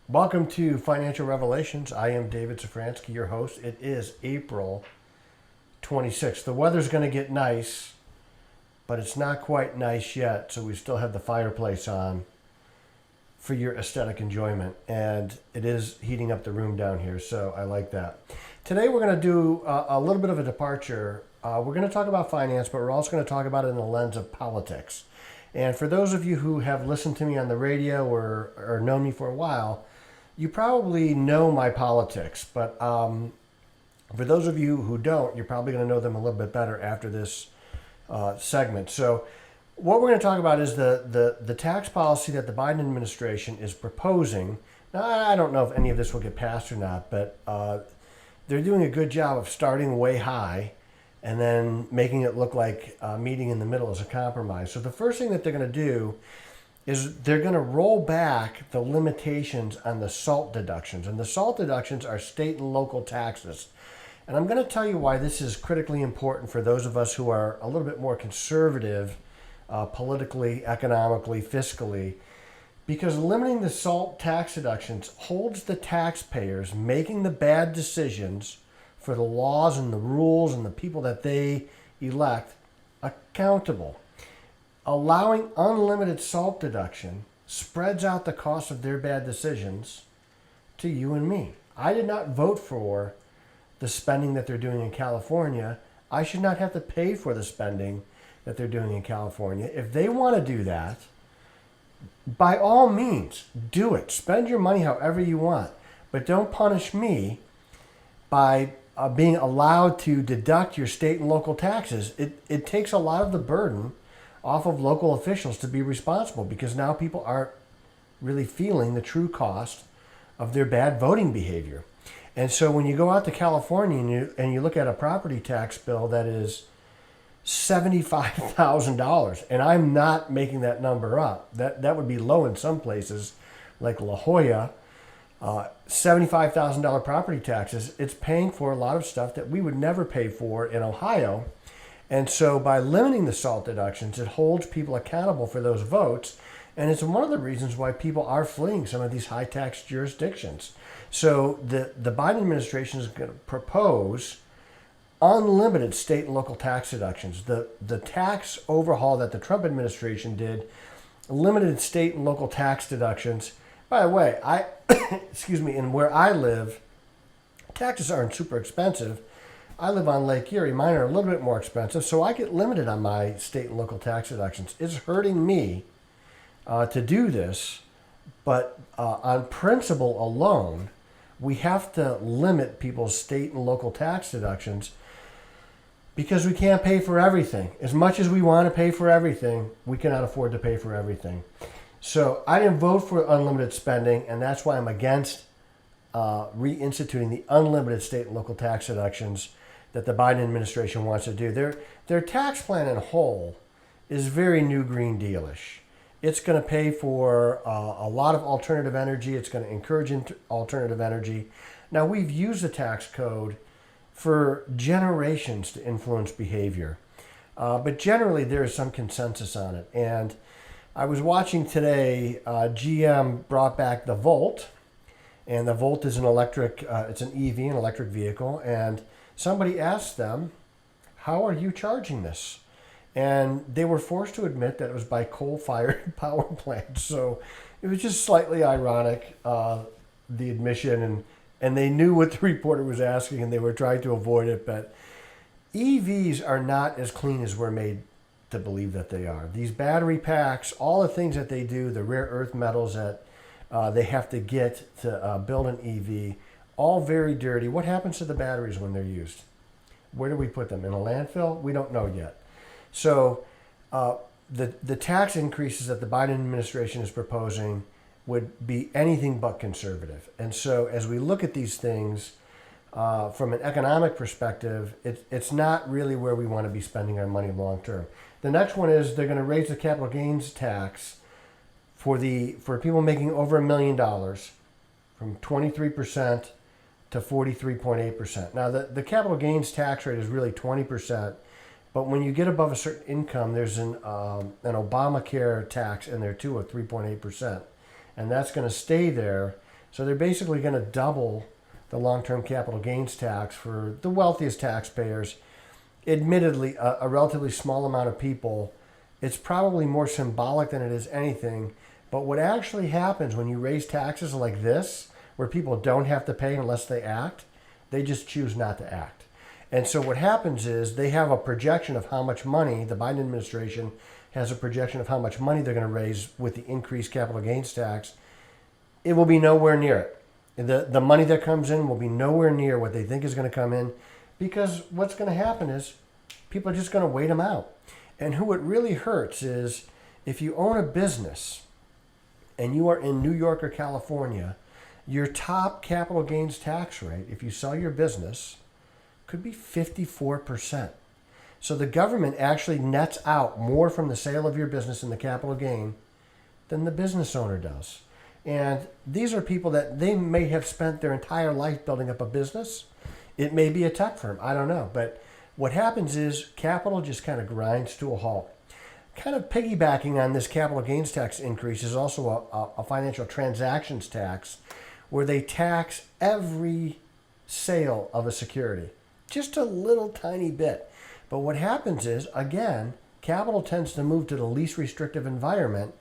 Welcome to Financial Revelations. I am David Safransky, your host. It is April 26th. The weather's going to get nice, but it's not quite nice yet, so we still have the fireplace on for your aesthetic enjoyment. And it is heating up the room down here, so I like that. Today we're going to do a little bit of a departure. We're going to talk about finance, but we're also going to talk about it in the lens of politics. And for those of you who have listened to me on the radio or known me for a while, you probably know my politics. But for those of you who don't, you're probably going to know them a little bit better after this segment. So what we're going to talk about is the tax policy that the Biden administration is proposing. Now, I don't know if any of this will get passed or not, but they're doing a good job of starting way high and then making it look like meeting in the middle is a compromise. So the first thing that they're going to do is they're going to roll back the limitations on the SALT deductions. And the SALT deductions are state and local taxes. And I'm going to tell you why this is critically important for those of us who are a little bit more conservative politically, economically, fiscally, because limiting the SALT tax deductions holds the taxpayers making the bad decisions for the laws and the rules and the people that they elect accountable. Allowing unlimited SALT deduction spreads out the cost of their bad decisions to you and me. I did not vote for the spending that they're doing in California. I should not have to pay for the spending that they're doing in California. If they want to do that, by all means, do it. Spend your money however you want. But don't punish me by being allowed to deduct your state and local taxes. It takes a lot of the burden off of local officials to be responsible, because now people aren't really feeling the true cost of their bad voting behavior. And so when you go out to California and you look at a property tax bill that is $75,000, and I'm not making that number up. That would be low in some places, like La Jolla. $75,000 property taxes. It's paying for a lot of stuff that we would never pay for in Ohio. And so by limiting the SALT deductions, it holds people accountable for those votes. And it's one of the reasons why people are fleeing some of these high tax jurisdictions. So the Biden administration is going to propose unlimited state and local tax deductions. The tax overhaul that the Trump administration did limited state and local tax deductions. By the way, excuse me, in where I live, taxes aren't super expensive. I live on Lake Erie. Mine are a little bit more expensive, so I get limited on my state and local tax deductions. It's hurting me to do this, but on principle alone, we have to limit people's state and local tax deductions because we can't pay for everything. As much as we want to pay for everything, we cannot afford to pay for everything. So I didn't vote for unlimited spending, and that's why I'm against reinstituting the unlimited state and local tax deductions that the Biden administration wants to do. Their tax plan in whole is very New Green Deal-ish. It's going to pay for a lot of alternative energy. It's going to encourage alternative energy. Now, we've used the tax code for generations to influence behavior, but generally there is some consensus on it. And I was watching today, GM brought back the Volt, and the Volt is an electric, it's an EV, an electric vehicle, and somebody asked them, how are you charging this? And they were forced to admit that it was by coal-fired power plants. So it was just slightly ironic, the admission, and they knew what the reporter was asking, and they were trying to avoid it. But EVs are not as clean as we're made to believe that they are. These battery packs, all the things that they do, the rare earth metals that they have to get to build an EV, all very dirty. What happens to the batteries when they're used? Where do we put them? In a landfill? We don't know yet. So the tax increases that the Biden administration is proposing would be anything but conservative. And so as we look at these things from an economic perspective, it's not really where we want to be spending our money long term. The next one is they're going to raise the capital gains tax for people making over $1 million from 23% to 43.8%. Now, the capital gains tax rate is really 20%, but when you get above a certain income, there's an Obamacare tax in there too of 3.8%, and that's going to stay there. So they're basically going to double the long-term capital gains tax for the wealthiest taxpayers. Admittedly, a relatively small amount of people. It's probably more symbolic than it is anything. But what actually happens when you raise taxes like this, where people don't have to pay unless they act, they just choose not to act. And so what happens is they have a projection of how much money, the Biden administration has a projection of how much money they're going to raise with the increased capital gains tax. It will be nowhere near it. The money that comes in will be nowhere near what they think is going to come in, because what's going to happen is people are just going to wait them out. And who it really hurts is if you own a business and you are in New York or California, your top capital gains tax rate, if you sell your business, could be 54%. So the government actually nets out more from the sale of your business in the capital gain than the business owner does. And these are people that they may have spent their entire life building up a business. It may be a tech firm, I don't know. But what happens is capital just kind of grinds to a halt. Kind of piggybacking on this capital gains tax increase is also a financial transactions tax, where they tax every sale of a security. Just a little tiny bit. But what happens is, again, capital tends to move to the least restrictive environment,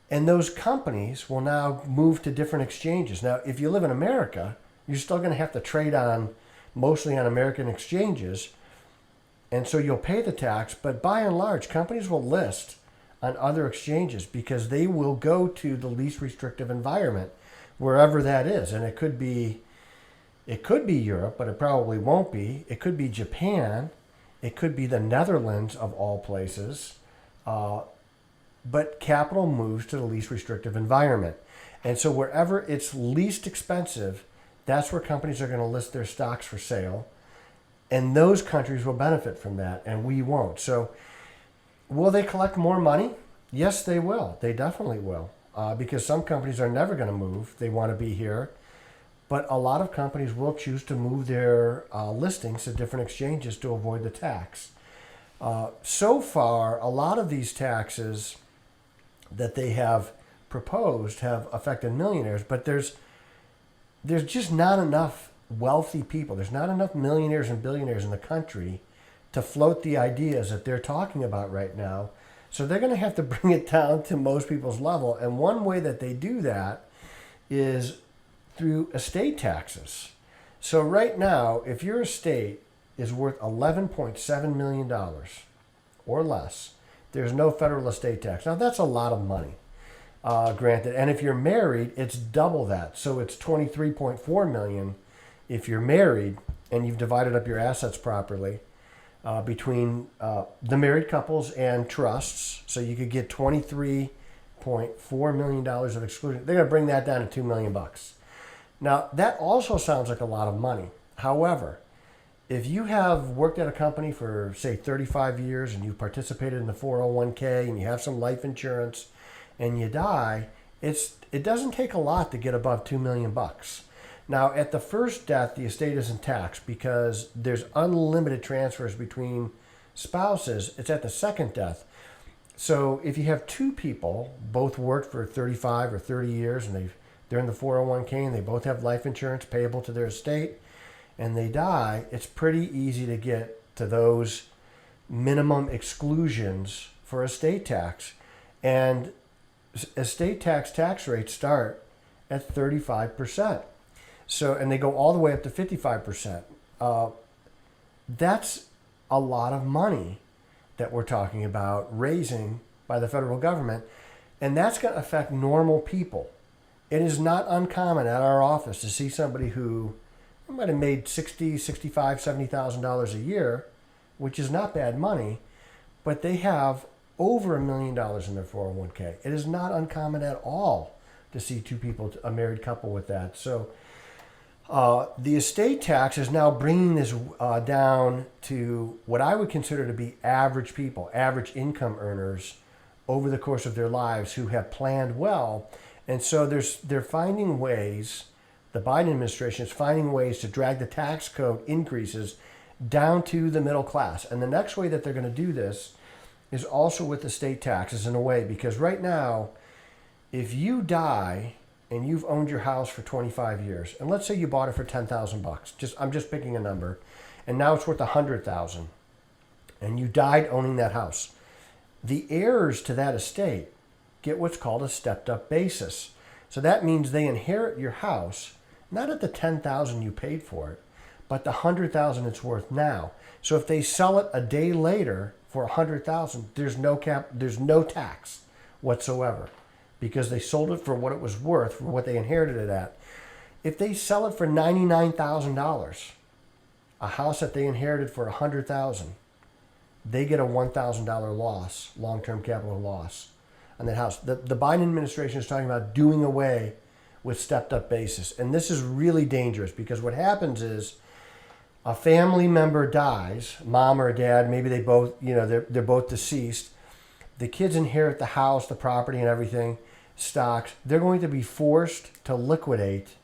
and those companies will now move to different exchanges. Now, if you live in America, you're still going to have to trade mostly on American exchanges, and so you'll pay the tax, but by and large, companies will list on other exchanges because they will go to the least restrictive environment, wherever that is. And it could be Europe, but it probably won't be. It could be Japan. It could be the Netherlands, of all places. But capital moves to the least restrictive environment. And so wherever it's least expensive, that's where companies are going to list their stocks for sale. And those countries will benefit from that, and we won't. So will they collect more money? Yes, they will. They definitely will. Because some companies are never going to move. They want to be here. But a lot of companies will choose to move their listings to different exchanges to avoid the tax. So far, a lot of these taxes that they have proposed have affected millionaires, but there's just not enough wealthy people. There's not enough millionaires and billionaires in the country to float the ideas that they're talking about right now. So they're going to have to bring it down to most people's level. And one way that they do that is through estate taxes. So right now, if your estate is worth $11.7 million or less, there's no federal estate tax. Now, that's a lot of money, granted. And if you're married, it's double that. So it's $23.4 million if you're married and you've divided up your assets properly between the married couples and trusts. So you could get $23.4 million of exclusion. They're going to bring that down to $2 million. Now, that also sounds like a lot of money. However, if you have worked at a company for, say, 35 years and you participated in the 401k and you have some life insurance and you die, it doesn't take a lot to get above $2 million. Now, at the first death, the estate isn't taxed because there's unlimited transfers between spouses. It's at the second death. So if you have two people, both worked for 35 or 30 years and they're in the 401k and they both have life insurance payable to their estate, and they die, it's pretty easy to get to those minimum exclusions for estate tax. And estate tax rates start at 35%. So, and they go all the way up to 55%. That's a lot of money that we're talking about raising by the federal government, and that's going to affect normal people. It is not uncommon at our office to see somebody who might have made $60,000, $65,000, $70,000 a year, which is not bad money, but they have over $1 million in their 401k. It is not uncommon at all to see two people, a married couple, with that. So the estate tax is now bringing this down to what I would consider to be average people, average income earners over the course of their lives who have planned well. And so they're finding ways, the Biden administration is finding ways to drag the tax code increases down to the middle class. And the next way that they're going to do this is also with the state taxes in a way, because right now, if you die and you've owned your house for 25 years, and let's say you bought it for $10,000. I'm just picking a number, and now it's worth $100,000, and you died owning that house. The heirs to that estate get what's called a stepped-up basis. So that means they inherit your house, not at the $10,000 you paid for it, but the $100,000 it's worth now. So if they sell it a day later for $100,000, there's no tax whatsoever, because they sold it for what it was worth, for what they inherited it at. If they sell it for $99,000, a house that they inherited for $100,000, they get a $1,000 loss, long-term capital loss on that house. The Biden administration is talking about doing away with stepped-up basis, and this is really dangerous, because what happens is a family member dies, mom or dad, maybe they both, they're both deceased. The kids inherit the house, the property, and everything, stocks. They're going to be forced to liquidate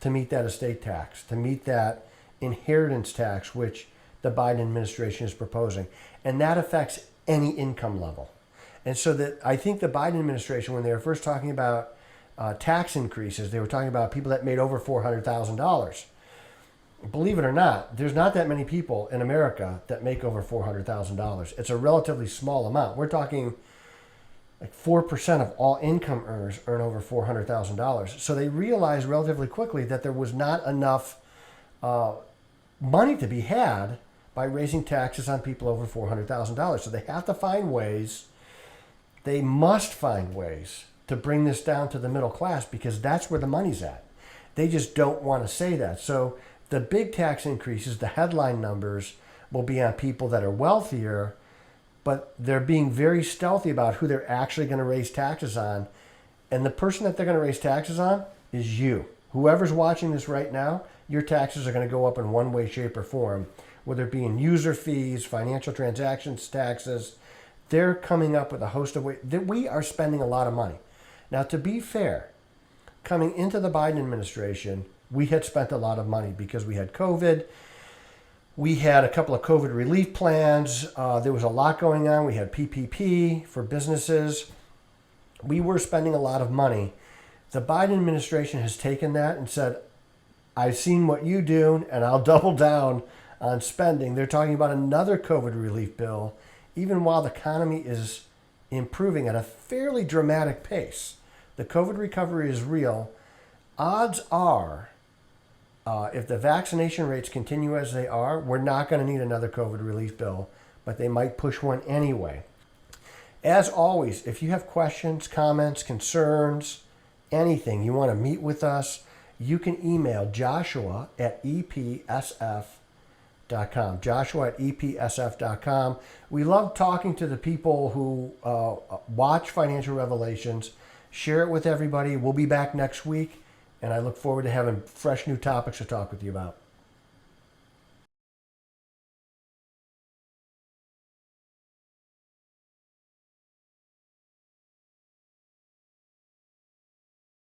to meet that estate tax, to meet that inheritance tax, which the Biden administration is proposing. And that affects any income level. And so that I think the Biden administration, when they were first talking about tax increases, they were talking about people that made over $400,000. Believe it or not, there's not that many people in America that make over $400,000. It's a relatively small amount. We're talking like 4% of all income earners earn over $400,000. So they realized relatively quickly that there was not enough money to be had by raising taxes on people over $400,000. So they have to find ways, they must find ways to bring this down to the middle class, because that's where the money's at. They just don't want to say that. So the big tax increases, the headline numbers, will be on people that are wealthier, but they're being very stealthy about who they're actually going to raise taxes on. And the person that they're going to raise taxes on is you. Whoever's watching this right now, your taxes are going to go up in one way, shape, or form, whether it be in user fees, financial transactions taxes. They're coming up with a host of ways that we are spending a lot of money. Now, to be fair, coming into the Biden administration, we had spent a lot of money because we had COVID. We had a couple of COVID relief plans. There was a lot going on. We had PPP for businesses. We were spending a lot of money. The Biden administration has taken that and said, I've seen what you do, and I'll double down on spending. They're talking about another COVID relief bill, even while the economy is improving at a fairly dramatic pace. The COVID recovery is real. Odds are, if the vaccination rates continue as they are, we're not going to need another COVID relief bill, but they might push one anyway. As always, if you have questions, comments, concerns, anything, you want to meet with us, you can email joshua@epsf.com. joshua@epsf.com. We love talking to the people who watch Financial Revelations. Share it with everybody. We'll be back next week, and I look forward to having fresh new topics to talk with you about.